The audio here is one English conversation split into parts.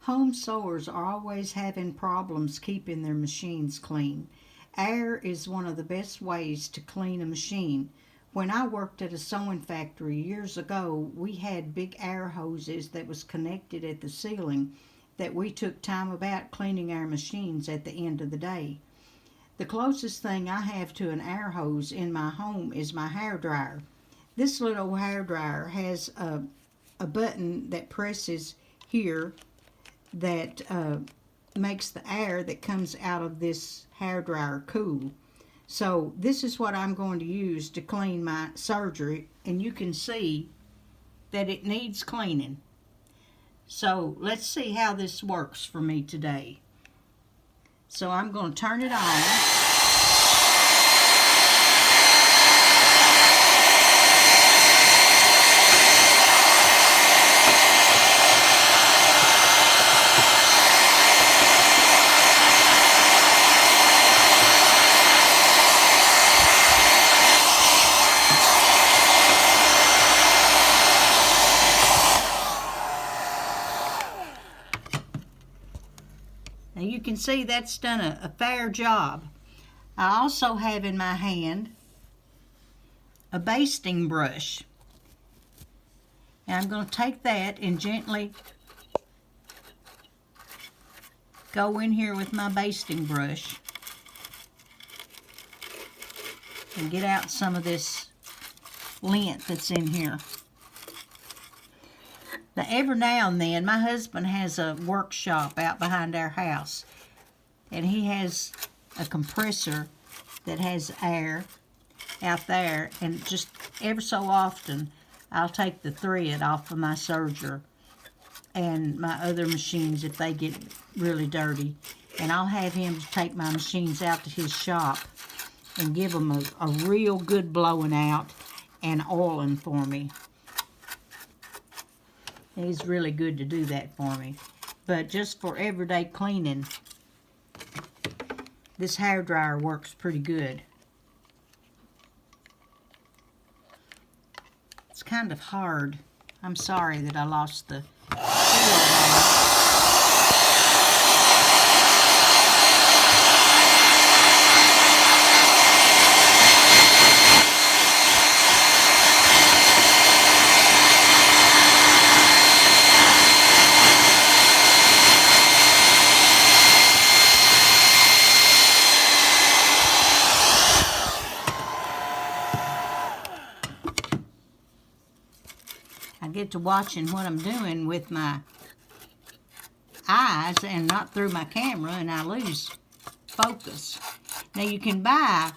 Home sewers are always having problems keeping their machines clean. Air is one of the best ways to clean a machine. When I worked at a sewing factory years ago, we had big air hoses that was connected at the ceiling that we took time about cleaning our machines at the end of the day. The closest thing I have to an air hose in my home is my hair dryer. This little hair dryer has a button that presses here that makes the air that comes out of this hair dryer cool. So this is what I'm going to use to clean my surgery, and you can see that it needs cleaning. So let's see how this works for me today. So I'm going to turn it on. Now you can see that's done a fair job. I also have in my hand a basting brush. And I'm going to take that and gently go in here with my basting brush and get out some of this lint that's in here. Now, every now and then, my husband has a workshop out behind our house, and he has a compressor that has air out there, and just ever so often, I'll take the thread off of my serger and my other machines if they get really dirty, and I'll have him take my machines out to his shop and give them a real good blowing out and oiling for me. He's really good to do that for me. But just for everyday cleaning, this hair dryer works pretty good. It's kind of hard. I'm sorry that I lost the seal. I get to watching what I'm doing with my eyes and not through my camera, and I lose focus. Now you can buy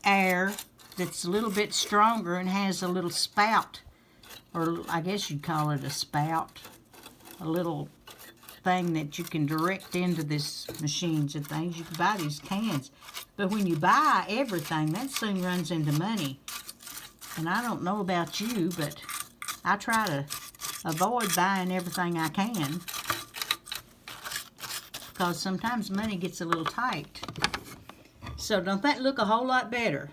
air that's a little bit stronger and has a little spout, or I guess you'd call it a spout, a little thing that you can direct into this machines and things. You can buy these cans, but when you buy everything, that soon runs into money. And I don't know about you, but I try to avoid buying everything I can, because sometimes money gets a little tight. So don't that look a whole lot better?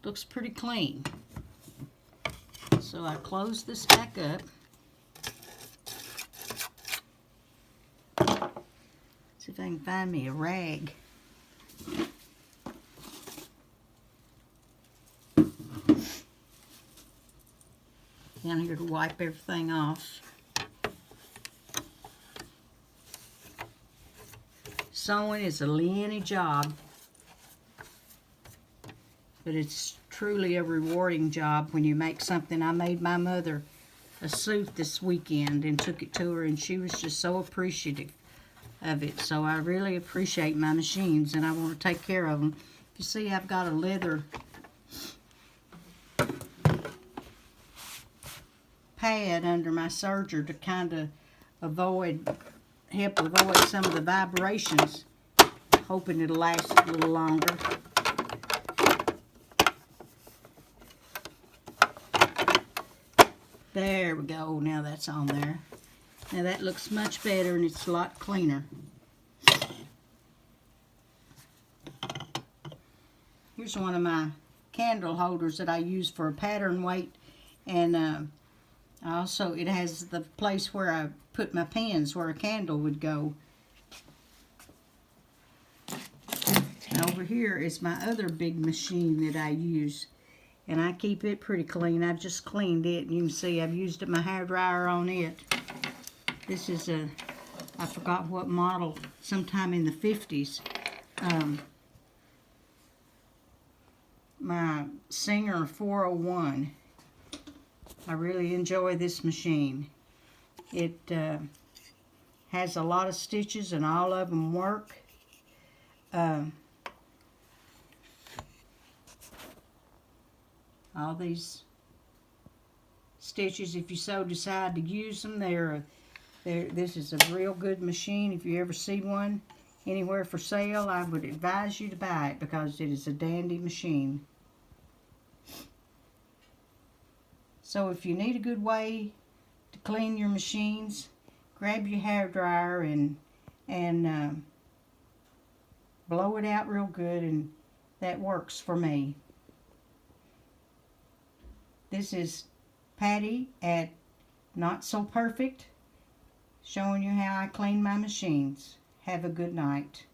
Looks pretty clean. So I close this back up. See if I can find me a rag. Down here to wipe everything off. Sewing is a linear job, but it's truly a rewarding job when you make something. I made my mother a suit this weekend and took it to her, and she was just so appreciative of it. So I really appreciate my machines, and I want to take care of them. You see, I've got a leather pad under my serger to kind of help avoid some of the vibrations, hoping it'll last a little longer. There we go. Now that's on there. Now that looks much better, and it's a lot cleaner. Here's one of my candle holders that I use for a pattern weight, and Also, it has the place where I put my pens, where a candle would go. And over here is my other big machine that I use. And I keep it pretty clean. I've just cleaned it. You can see I've used my hair dryer on it. This is a, I forgot what model, sometime in the 50s. My Singer 401. I really enjoy this machine. It has a lot of stitches and all of them work. All these stitches, if you so decide to use them, this is a real good machine. If you ever see one anywhere for sale, I would advise you to buy it because it is a dandy machine. So if you need a good way to clean your machines, grab your hair dryer and blow it out real good, and that works for me. This is Patty at Not So Perfect, showing you how I clean my machines. Have a good night.